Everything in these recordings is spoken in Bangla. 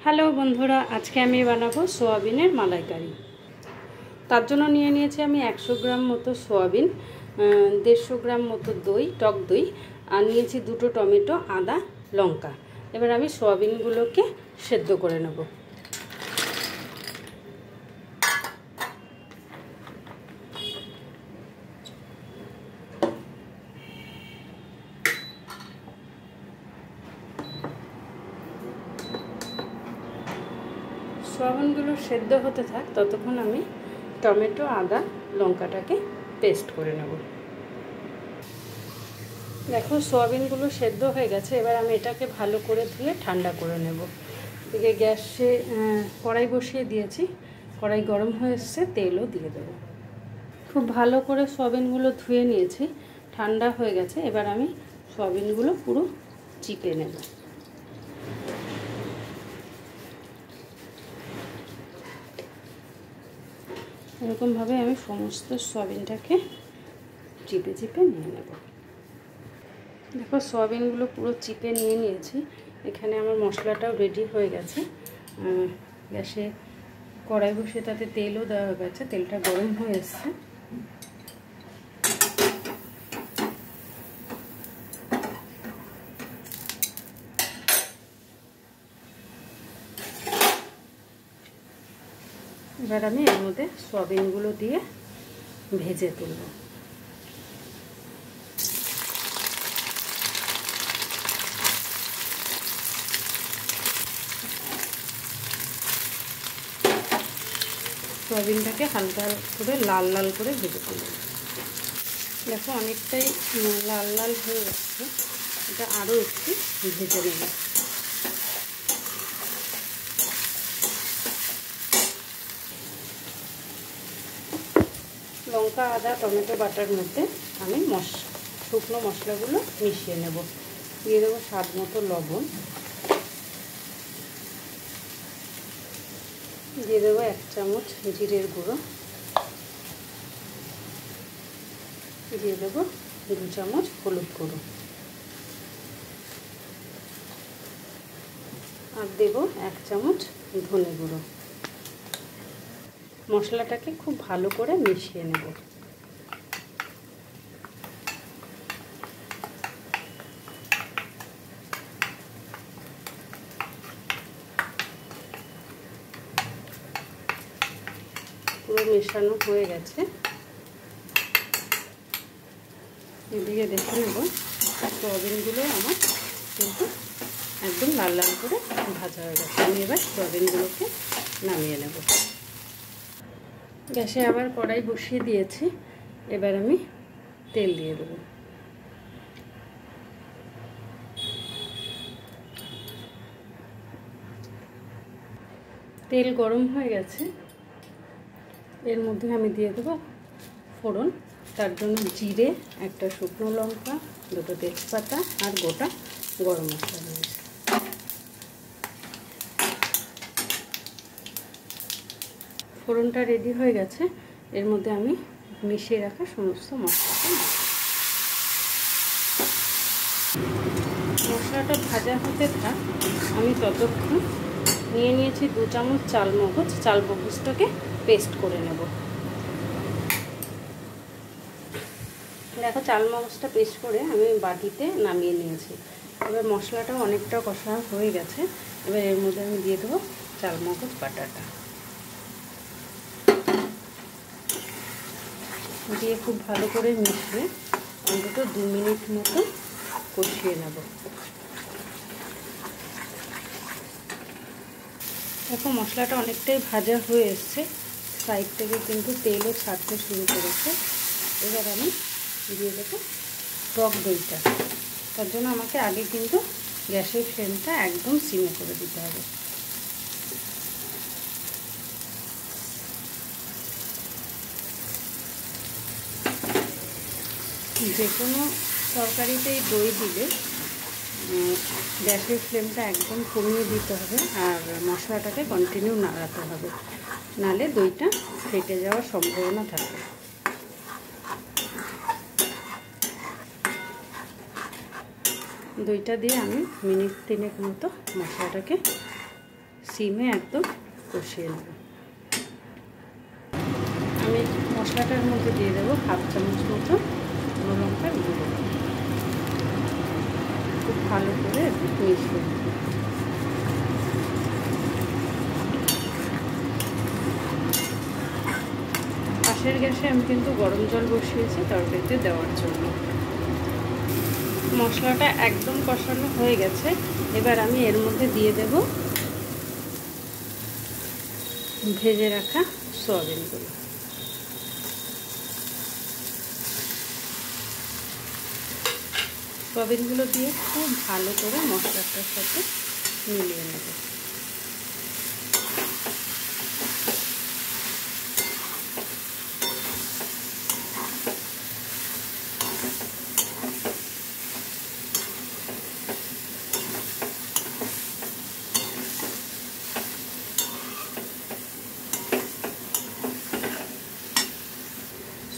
হ্যালো বন্ধুরা, আজকে আমি বানাবো সোয়াবিনের মালাইকারি। তার জন্য নিয়ে নিয়েছি আমি 100 গ্রাম মতো সোয়াবিন, 150 গ্রাম মতো দই, টক দই, আর নিয়েছি 2টো টমেটো, আদা, লঙ্কা। এবার আমি সোয়াবিনগুলোকে সেদ্ধ করে নেব। সোয়াবিনগুলো সেদ্ধ হতে থাক, ততক্ষণ আমি টমেটো, আদা, লঙ্কাটাকে পেস্ট করে নেব। দেখো সোয়াবিনগুলো সেদ্ধ হয়ে গেছে। এবার আমি এটাকে ভালো করে ধুয়ে ঠান্ডা করে নেব। এদিকে গ্যাসে কড়াই বসিয়ে দিয়েছি, কড়াই গরম হয়ে এসছে, তেলও দিয়ে দেবো। খুব ভালো করে সোয়াবিনগুলো ধুয়ে নিয়েছি, ঠান্ডা হয়ে গেছে। এবার আমি সোয়াবিনগুলো পুরো চিপে নেব। এরকমভাবে আমি সমস্ত সোয়াবিনটাকে চিপে চিপে নিয়ে নেব। দেখো সোয়াবিনগুলো পুরো চিপে নিয়ে নিয়েছি। এখানে আমার মশলাটাও রেডি হয়ে গেছে। গ্যাসে কড়াই বসে তাতে তেলও দেওয়া হয়ে গেছে, তেলটা গরম হয়ে এসছে। এবার আমি এর মধ্যে সোয়াবিনগুলো দিয়ে ভেজে তুলব। সোয়াবিনটাকে হালকা করে লাল লাল করে ভেজে তুলব। দেখো অনেকটাই লাল লাল হয়ে যাচ্ছে, এটা আরও একটু ভেজে নেব। লঙ্কা, আদা, টমেটো বাটার মধ্যে আমি শুকনো মশলাগুলো মিশিয়ে নেব। দিয়ে দেবো স্বাদ মতো লবণ, দিয়ে দেবো 1 চামচ জিরের গুঁড়ো, দিয়ে দেবো 2 চামচ হলুদ গুঁড়ো, আর দেবো 1 চামচ ধনে গুঁড়ো। মশলাটাকে খুব ভালো করে মিশিয়ে নেব। পুরো মেশানো হয়ে গেছে। এদিকে দেখে নেব সোয়াবিনগুলো আমার কিন্তু একদম লাল লাল করে ভাজা হয়ে গেছে। আমি এবার সোয়াবিনগুলোকে নামিয়ে নেব। গ্যাসে আবার কড়াই বসিয়ে দিয়েছি। এবার আমি তেল দিয়ে দেব। তেল গরম হয়ে গেছে, এর মধ্যে আমি দিয়ে দেবো ফোড়ন। তার জন্য জিরে, 1টা শুকনো লঙ্কা, 2টো তেজপাতা আর গোটা গরম মশলা দিয়েছি। ফোড়নটা রেডি হয়ে গেছে, এর মধ্যে আমি মিশিয়ে রাখা সমস্ত মশলাটা ভাজা হতে থাক। আমি ততক্ষণ নিয়ে নিয়েছি 2 চামচ চালমগজটাকে পেস্ট করে নেব। দেখো চালমগজটা পেস্ট করে আমি বাটিতে নামিয়ে নিয়েছি। এবার মশলাটাও অনেকটা কষা হয়ে গেছে। এবার এর মধ্যে আমি দিয়ে দেবো চালমগজ বাটাটা, দিয়ে খুব ভালো করে মিশিয়ে অন্তত 2 মিনিট মতো কষিয়ে নেব। দেখো মশলাটা অনেকটাই ভাজা হয়ে এসছে, সাইড থেকে কিন্তু তেলও ছাড়তে শুরু করেছে। এবার আমি দিয়ে দেবো টক দইটা। তার জন্য আমাকে আগে কিন্তু গ্যাসের ফ্লেমটা একদম সিমে করে দিতে হবে। যে কোনো তরকারিতেই দই দিলে গ্যাসের ফ্লেমটা একদম কমিয়ে দিতে হবে, আর মশলাটাকে কন্টিনিউ নাড়াতে হবে, নাহলে দইটা ফেটে যাওয়ার সম্ভাবনা থাকে। দইটা দিয়ে আমি মিনিট 3 মতো মশলাটাকে সিমে একদম কষিয়ে নেব। আমি মশলাটার মধ্যে দিয়ে দেবো 1/2 চামচ মতো গুঁড়ো লঙ্কার গুঁড়ো। খুব ভালো করে মিশিয়ে নেব। পাশের গ্যাসে আমি কিন্তু গরম জল বসিয়েছি তরকারিতে দেওয়ার জন্য। মশলাটা একদম কষানো হয়ে গেছে। এবার আমি এর মধ্যে দিয়ে দেব ভেজে রাখা সয়াবিনগুলো। সয়াবিনগুলো দিয়ে খুব ভালো করে মশলাটার সাথে মিলিয়ে নেব।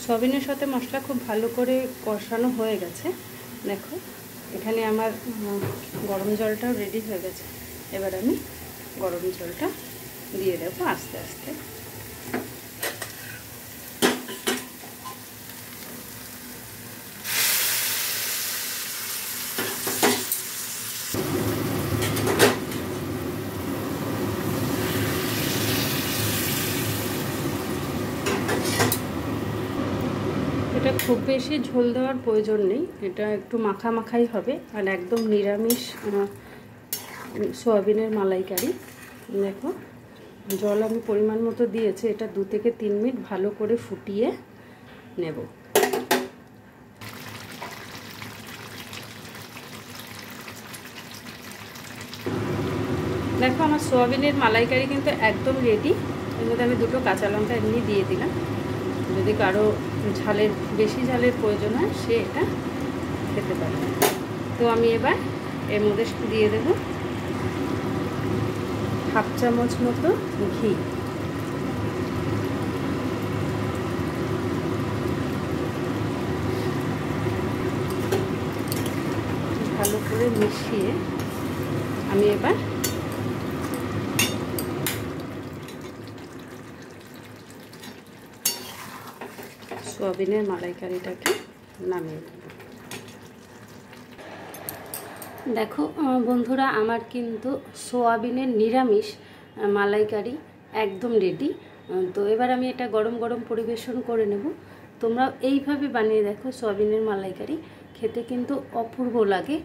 সয়াবিনের সাথে মশলা খুব ভালো করে কষানো হয়ে গেছে। দেখো এখানে আমার গরম জলটাও রেডি হয়ে গেছে। এবার আমি গরম জলটা দিয়ে দেবো আস্তে আস্তে। এটা খুব বেশি ঝোল দেওয়ার প্রয়োজন নেই, এটা একটু মাখা মাখাই হবে। আর একদম নিরামিষ সয়াবিনের মালাইকারি। দেখো জল আমি পরিমাণ মতো দিয়েছি। এটা 2 থেকে 3 মিনিট ভালো করে ফুটিয়ে নেব। দেখো আমার সয়াবিনের মালাইকারি কিন্তু একদম রেডি। এর মধ্যে আমি 2টো কাঁচা লঙ্কা এমনি দিয়ে দিলাম। যদি কারো বেশি ঝালের প্রয়োজন হয় সে এটা খেতে পারে। তো আমি এবার এর মধ্যে দিয়ে দেব 1/2 চামচ মতো ঘি। ভালো করে মিশিয়ে আমি এবার সয়াবিনের মালাইকারিটাকে নামিয়ে নেব। দেখো বন্ধুরা, আমার কিন্তু সোয়াবিনের নিরামিষ মালাইকারি একদম রেডি। তো এবার আমি এটা গরম গরম পরিবেশন করে নেব। তোমরাও এইভাবে বানিয়ে দেখো সোয়াবিনের মালাইকারি, খেতে কিন্তু অপূর্ব লাগে।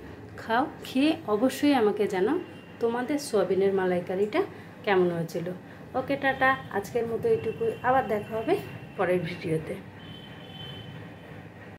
খাও, খেয়ে অবশ্যই আমাকে জানাও তোমাদের সোয়াবিনের মালাইকারিটা কেমন হয়েছিল। ওকে টাটা, আজকের মতো এইটুকুই। আবার দেখা হবে পরের ভিডিওতে।